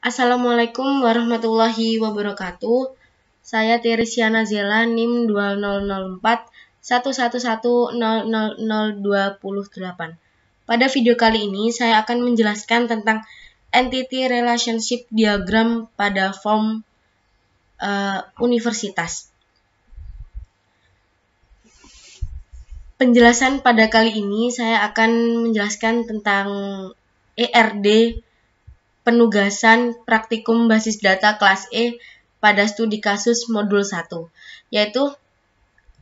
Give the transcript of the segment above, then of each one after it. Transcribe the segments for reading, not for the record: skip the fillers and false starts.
Assalamualaikum warahmatullahi wabarakatuh. Saya Tirisiana Zela, NIM 200411100028. Pada video kali ini, saya akan menjelaskan tentang entity relationship diagram pada form universitas. Penjelasan pada kali ini, saya akan menjelaskan tentang ERD, penugasan praktikum basis data kelas E pada studi kasus modul 1, yaitu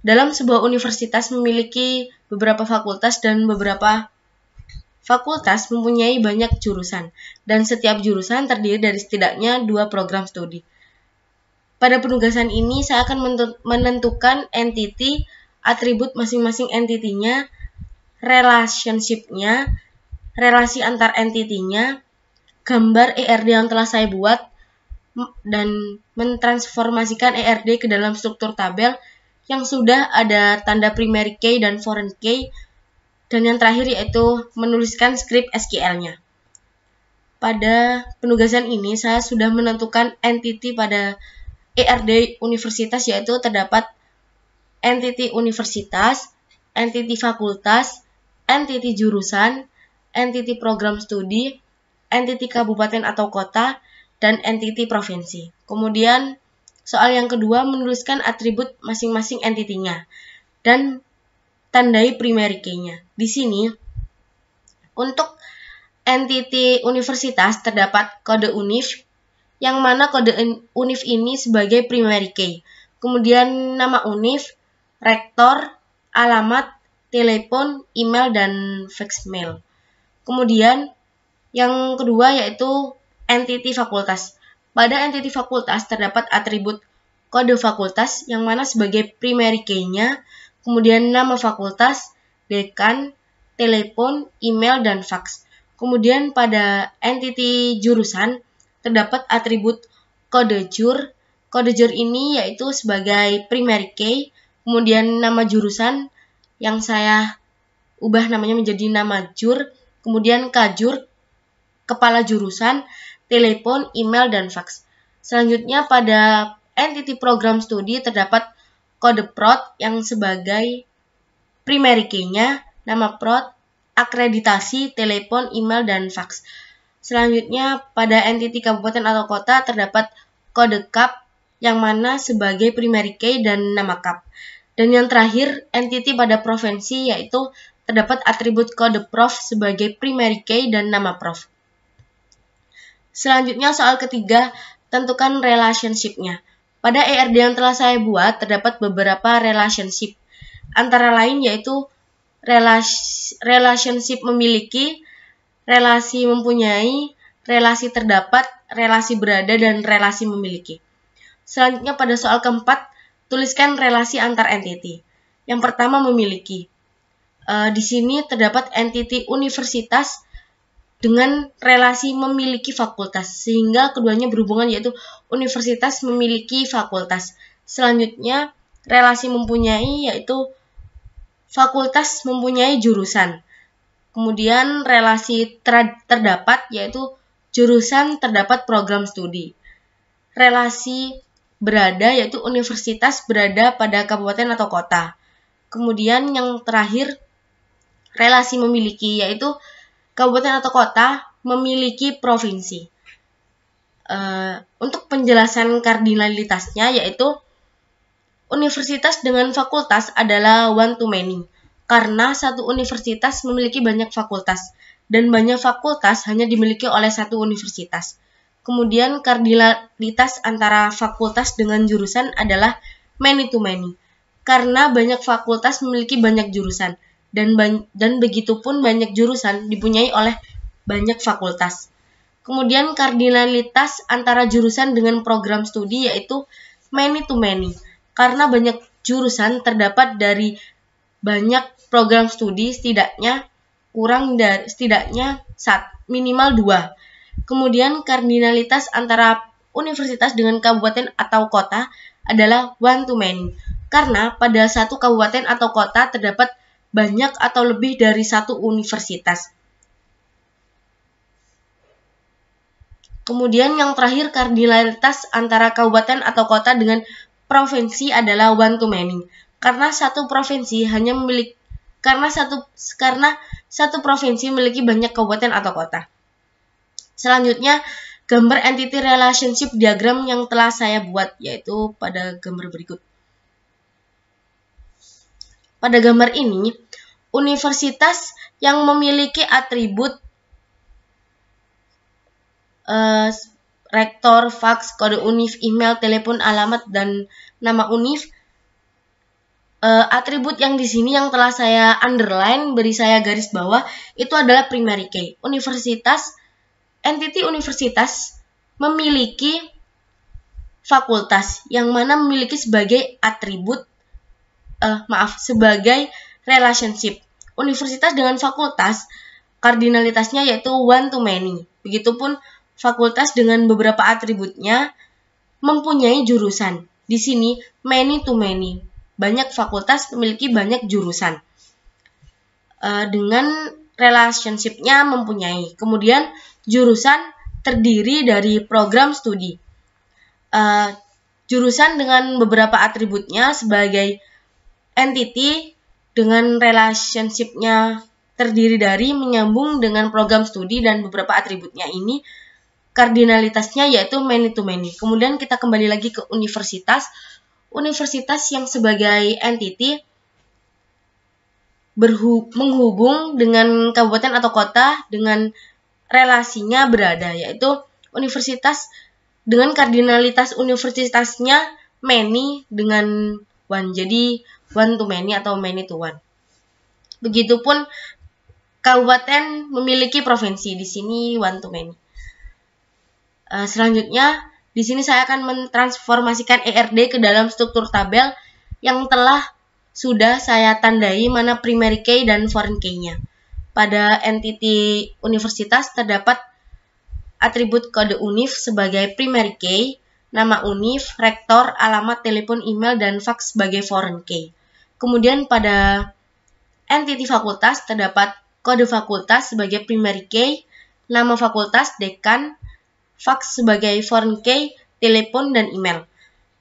dalam sebuah universitas memiliki beberapa fakultas dan beberapa fakultas mempunyai banyak jurusan, dan setiap jurusan terdiri dari setidaknya 2 program studi. Pada penugasan ini, saya akan menentukan entity, atribut masing-masing entitinya, relationship-nya, relasi antar entitinya, gambar ERD yang telah saya buat, dan mentransformasikan ERD ke dalam struktur tabel yang sudah ada tanda primary key dan foreign key, dan yang terakhir yaitu menuliskan script SQL-nya. Pada penugasan ini saya sudah menentukan entity pada ERD universitas, yaitu terdapat entity universitas, entity fakultas, entity jurusan, entity program studi, entity kabupaten atau kota, dan entity provinsi. Kemudian soal yang kedua, menuliskan atribut masing-masing entitinya dan tandai primary key-nya. Di sini untuk entity universitas terdapat kode UNIF, yang mana kode UNIF ini sebagai primary key. Kemudian nama UNIF, rektor, alamat, telepon, email, dan fax mail. Kemudian yang kedua yaitu entity fakultas. Pada entity fakultas terdapat atribut kode fakultas yang mana sebagai primary key-nya, kemudian nama fakultas, dekan, telepon, email, dan fax. Kemudian pada entity jurusan terdapat atribut kode jur. Kode jur ini yaitu sebagai primary key, kemudian nama jurusan yang saya ubah namanya menjadi nama jur, kemudian kajur, kepala jurusan, telepon, email, dan fax. Selanjutnya pada entity program studi terdapat kode prod yang sebagai primary key-nya, nama prod, akreditasi, telepon, email, dan fax. Selanjutnya pada entity kabupaten atau kota terdapat kode kap yang mana sebagai primary key dan nama kap. Dan yang terakhir entity pada provinsi yaitu terdapat atribut kode prof sebagai primary key dan nama prof. Selanjutnya soal ketiga, tentukan relationship-nya. Pada ERD yang telah saya buat terdapat beberapa relationship, antara lain yaitu relationship memiliki, relasi mempunyai, relasi terdapat, relasi berada, dan relasi memiliki. Selanjutnya pada soal keempat, tuliskan relasi antar entity. Yang pertama memiliki. Di sini terdapat entity universitas dengan relasi memiliki fakultas, sehingga keduanya berhubungan yaitu universitas memiliki fakultas. Selanjutnya relasi mempunyai yaitu fakultas mempunyai jurusan. Kemudian relasi terdapat yaitu jurusan terdapat program studi. Relasi berada yaitu universitas berada pada kabupaten atau kota. Kemudian yang terakhir relasi memiliki yaitu kabupaten atau kota memiliki provinsi. Untuk penjelasan kardinalitasnya yaitu universitas dengan fakultas adalah one to many, karena satu universitas memiliki banyak fakultas, dan banyak fakultas hanya dimiliki oleh satu universitas. Kemudian kardinalitas antara fakultas dengan jurusan adalah many to many, karena banyak fakultas memiliki banyak jurusan, dan begitupun banyak jurusan dipunyai oleh banyak fakultas. Kemudian kardinalitas antara jurusan dengan program studi yaitu many to many, karena banyak jurusan terdapat dari banyak program studi setidaknya minimal 2. Kemudian kardinalitas antara universitas dengan kabupaten atau kota adalah one to many, karena pada satu kabupaten atau kota terdapat banyak atau lebih dari satu universitas. Kemudian yang terakhir, kardinalitas antara kabupaten atau kota dengan provinsi adalah one to many. Karena satu provinsi memiliki banyak kabupaten atau kota. Selanjutnya, gambar entity relationship diagram yang telah saya buat, yaitu pada gambar berikut. Pada gambar ini, universitas yang memiliki atribut rektor, fax, kode univ, email, telepon, alamat, dan nama univ. Atribut yang di sini yang telah saya underline, beri saya garis bawah, itu adalah primary key. Entity universitas memiliki fakultas yang mana memiliki sebagai atribut, sebagai relationship. Universitas dengan fakultas, kardinalitasnya yaitu one to many. Begitupun fakultas dengan beberapa atributnya mempunyai jurusan. Di sini many to many. Banyak fakultas memiliki banyak jurusan. Dengan relationship-nya mempunyai. Kemudian jurusan terdiri dari program studi. Jurusan dengan beberapa atributnya sebagai entity dengan relationship-nya terdiri dari menyambung dengan program studi dan beberapa atributnya ini kardinalitasnya yaitu many to many. Kemudian kita kembali lagi ke universitas. Universitas yang sebagai entity menghubung dengan kabupaten atau kota dengan relasinya berada, yaitu universitas dengan kardinalitas universitasnya many dengan one. Jadi one to many atau many to one. Begitupun kabupaten memiliki provinsi, di sini one to many. Selanjutnya, di sini saya akan mentransformasikan ERD ke dalam struktur tabel yang sudah saya tandai mana primary key dan foreign key-nya. Pada entity universitas terdapat atribut kode univ sebagai primary key, nama univ, rektor, alamat, telepon, email, dan fax sebagai foreign key. Kemudian pada entity fakultas terdapat kode fakultas sebagai primary key, nama fakultas, dekan, fax sebagai foreign key, telepon, dan email.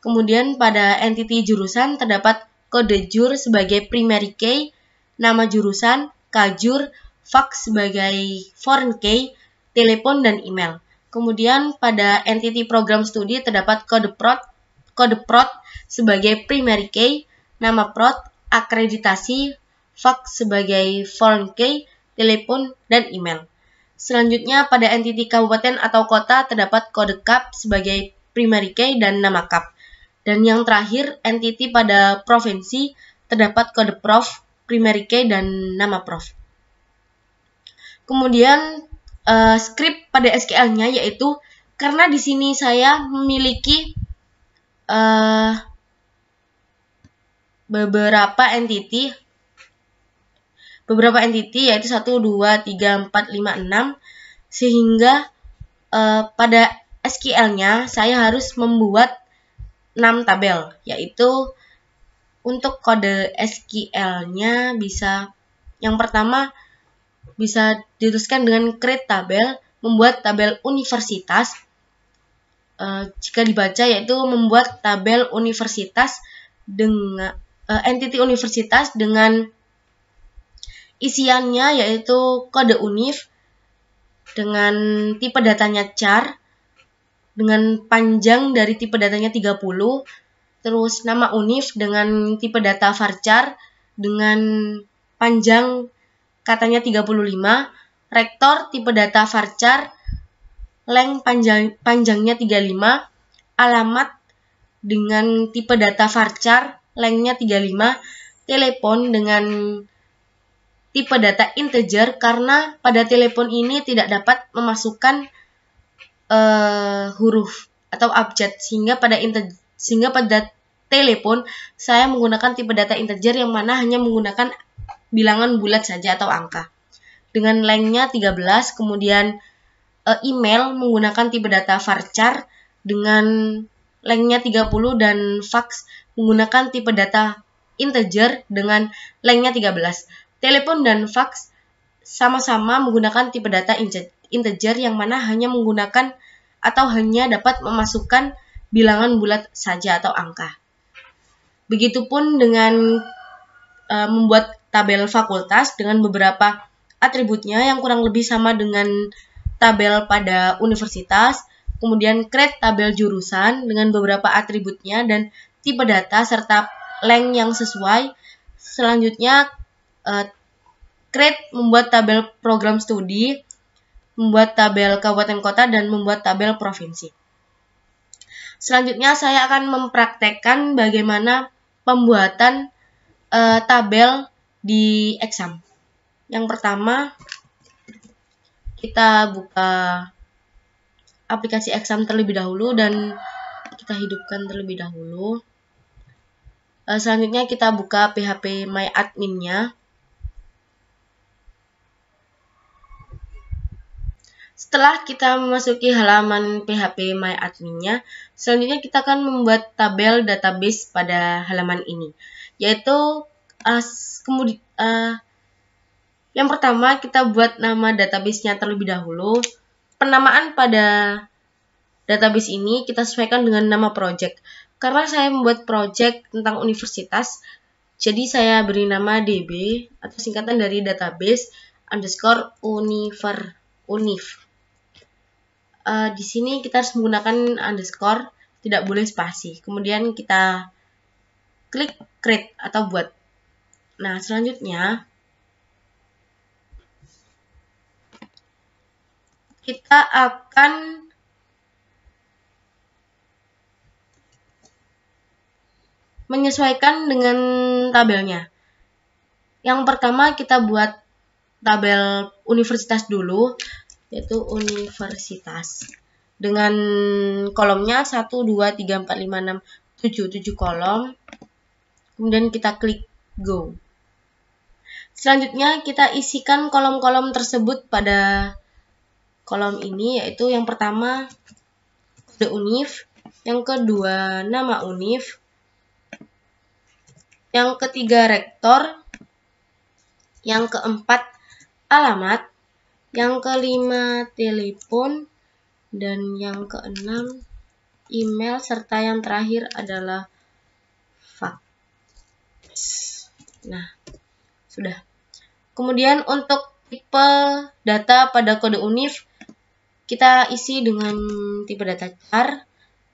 Kemudian pada entity jurusan terdapat kode jur sebagai primary key, nama jurusan, kajur, fax sebagai foreign key, telepon, dan email. Kemudian pada entity program studi terdapat kode prod sebagai primary key, nama prod, akreditasi, fax sebagai foreign key, telepon, dan email. Selanjutnya pada entity kabupaten atau kota terdapat kode kap sebagai primary key dan nama kap. Dan yang terakhir entity pada provinsi terdapat kode prof, primary key, dan nama prof. Kemudian script pada SQL-nya yaitu karena di sini saya memiliki beberapa entity yaitu 1, 2, 3, 4, 5, 6 sehingga pada SQL-nya saya harus membuat 6 tabel, yaitu untuk kode SQL-nya yang pertama bisa dituliskan dengan create tabel, membuat tabel universitas. Jika dibaca yaitu membuat tabel universitas dengan entity universitas dengan isiannya yaitu kode univ dengan tipe datanya char dengan panjang dari tipe datanya 30, terus nama univ dengan tipe data varchar dengan panjang katanya 35, rektor tipe data varchar length panjangnya 35, alamat dengan tipe data varchar lengthnya 35, telepon dengan tipe data integer karena pada telepon ini tidak dapat memasukkan huruf atau abjad sehingga pada telepon saya menggunakan tipe data integer yang mana hanya menggunakan bilangan bulat saja atau angka dengan lengthnya 13. Kemudian email menggunakan tipe data varchar dengan lengthnya 30 dan fax menggunakan tipe data integer dengan lengthnya 13. Telepon dan fax sama-sama menggunakan tipe data integer yang mana hanya menggunakan atau hanya dapat memasukkan bilangan bulat saja atau angka. Begitupun dengan membuat tabel fakultas dengan beberapa atributnya yang kurang lebih sama dengan tabel pada universitas, kemudian create tabel jurusan dengan beberapa atributnya dan tipe data serta length yang sesuai. Selanjutnya create membuat tabel program studi, membuat tabel kabupaten kota, dan membuat tabel provinsi. Selanjutnya saya akan mempraktekkan bagaimana pembuatan tabel di exam. Yang pertama, kita buka aplikasi exam terlebih dahulu dan kita hidupkan terlebih dahulu. Selanjutnya kita buka PHP My Admin-nya. Setelah kita memasuki halaman PHP My Admin-nya, selanjutnya kita akan membuat tabel database pada halaman ini, yaitu yang pertama kita buat nama database-nya terlebih dahulu. Penamaan pada database ini kita sesuaikan dengan nama project. Karena saya membuat project tentang universitas, jadi saya beri nama DB atau singkatan dari database underscore unif. Di sini kita harus menggunakan underscore, tidak boleh spasi. Kemudian kita klik create atau buat. Nah, selanjutnya kita akan menyesuaikan dengan tabelnya. Yang pertama kita buat tabel universitas dulu, yaitu universitas. Dengan kolomnya 1, 2, 3, 4, 5, 6, 7 kolom. Kemudian kita klik go. Selanjutnya kita isikan kolom-kolom tersebut pada kolom ini, yaitu yang pertama kode univ, yang kedua nama univ, yang ketiga rektor, yang keempat alamat, yang kelima telepon, dan yang keenam email, serta yang terakhir adalah fax. Nah, sudah. Kemudian untuk tipe data pada kode univ kita isi dengan tipe data char,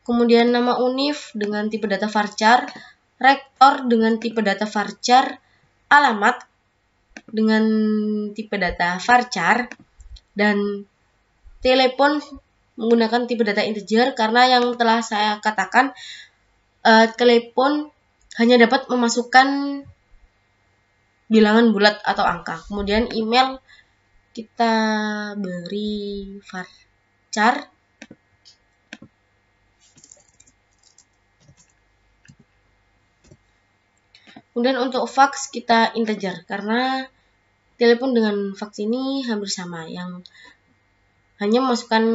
kemudian nama univ dengan tipe data varchar, rektor dengan tipe data varchar, alamat dengan tipe data varchar, dan telepon menggunakan tipe data integer karena yang telah saya katakan telepon hanya dapat memasukkan bilangan bulat atau angka. Kemudian email kita beri varchar. Kemudian untuk fax kita integer karena telepon dengan fax ini hampir sama, yang hanya memasukkan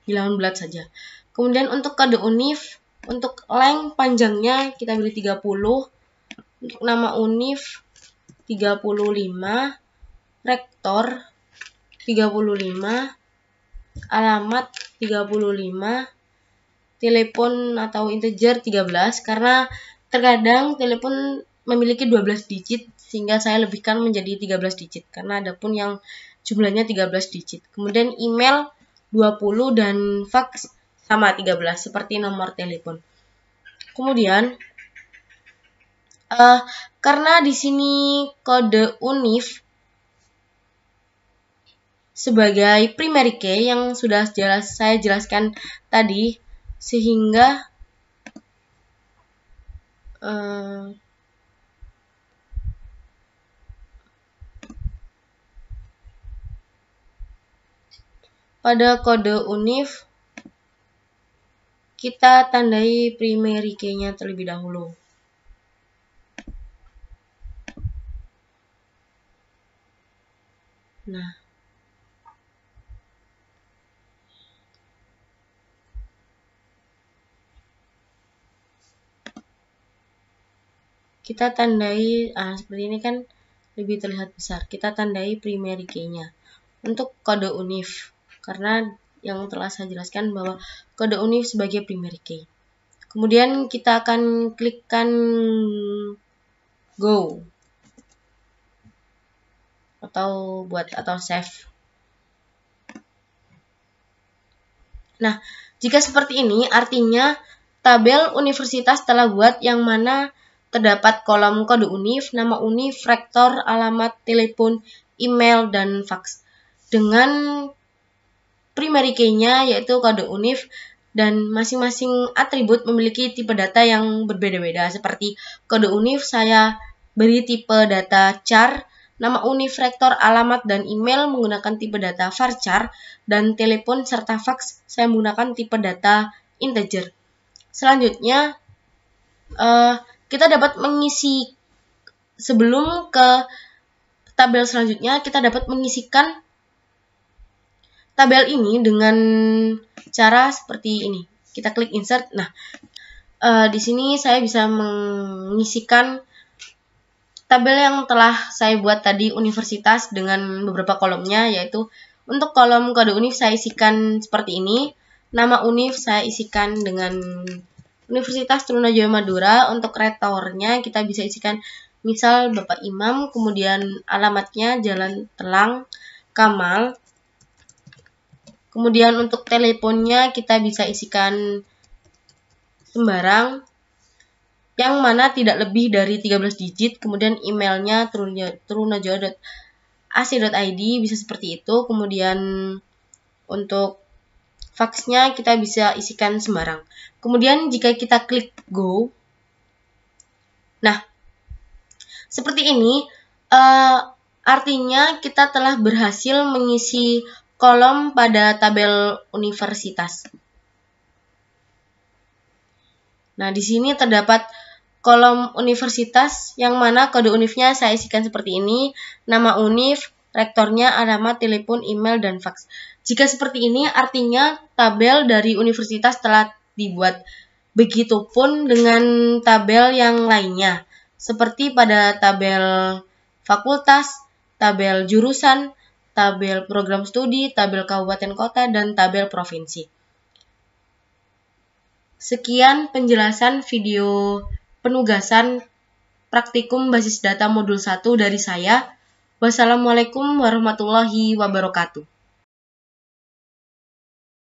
bilangan bulat saja. Kemudian untuk kode univ, untuk length panjangnya kita beri 30, untuk nama univ 35, rektor 35, alamat 35, telepon atau integer 13 karena terkadang telepon memiliki 12 digit sehingga saya lebihkan menjadi 13 digit karena ada pun yang jumlahnya 13 digit. Kemudian email 20 dan fax sama 13 seperti nomor telepon. Kemudian karena di sini kode univ sebagai primary key yang sudah saya jelaskan tadi, sehingga pada kode univ kita tandai primary key-nya terlebih dahulu. Nah, kita tandai seperti ini kan lebih terlihat besar. Kita tandai primary key-nya untuk kode univ karena yang telah saya jelaskan bahwa kode UNIF sebagai primary key. Kemudian kita akan klikkan go atau save. Nah, jika seperti ini artinya tabel universitas telah buat yang mana terdapat kolom kode UNIF, nama UNIF, rektor, alamat, telepon, email, dan fax. Dengan primary key-nya yaitu kode UNIF dan masing-masing atribut memiliki tipe data yang berbeda-beda. Seperti kode UNIF saya beri tipe data char, nama UNIF, rektor, alamat, dan email menggunakan tipe data varchar, dan telepon serta fax saya menggunakan tipe data integer. Selanjutnya, kita dapat mengisi, sebelum ke tabel selanjutnya, kita dapat mengisikan tabel ini dengan cara seperti ini. Kita klik insert. Nah, di sini saya bisa mengisikan tabel yang telah saya buat tadi universitas dengan beberapa kolomnya, yaitu untuk kolom kode UNIF saya isikan seperti ini. Nama UNIF saya isikan dengan Universitas Trunojoyo Madura. Untuk rektornya kita bisa isikan misal Bapak Imam, kemudian alamatnya Jalan Telang Kamal. Kemudian untuk teleponnya kita bisa isikan sembarang yang mana tidak lebih dari 13 digit. Kemudian emailnya trunojoyo.ac.id, bisa seperti itu. Kemudian untuk faxnya kita bisa isikan sembarang. Kemudian jika kita klik go, nah seperti ini artinya kita telah berhasil mengisi kolom pada tabel universitas. Nah, di sini terdapat kolom universitas yang mana kode UNIF-nya saya isikan seperti ini, nama UNIF, rektornya, alamat, telepon, email, dan fax. Jika seperti ini artinya tabel dari universitas telah dibuat. Begitupun dengan tabel yang lainnya, seperti pada tabel fakultas, tabel jurusan, tabel program studi, tabel kabupaten kota, dan tabel provinsi. Sekian penjelasan video penugasan praktikum basis data modul 1 dari saya. Wassalamualaikum warahmatullahi wabarakatuh.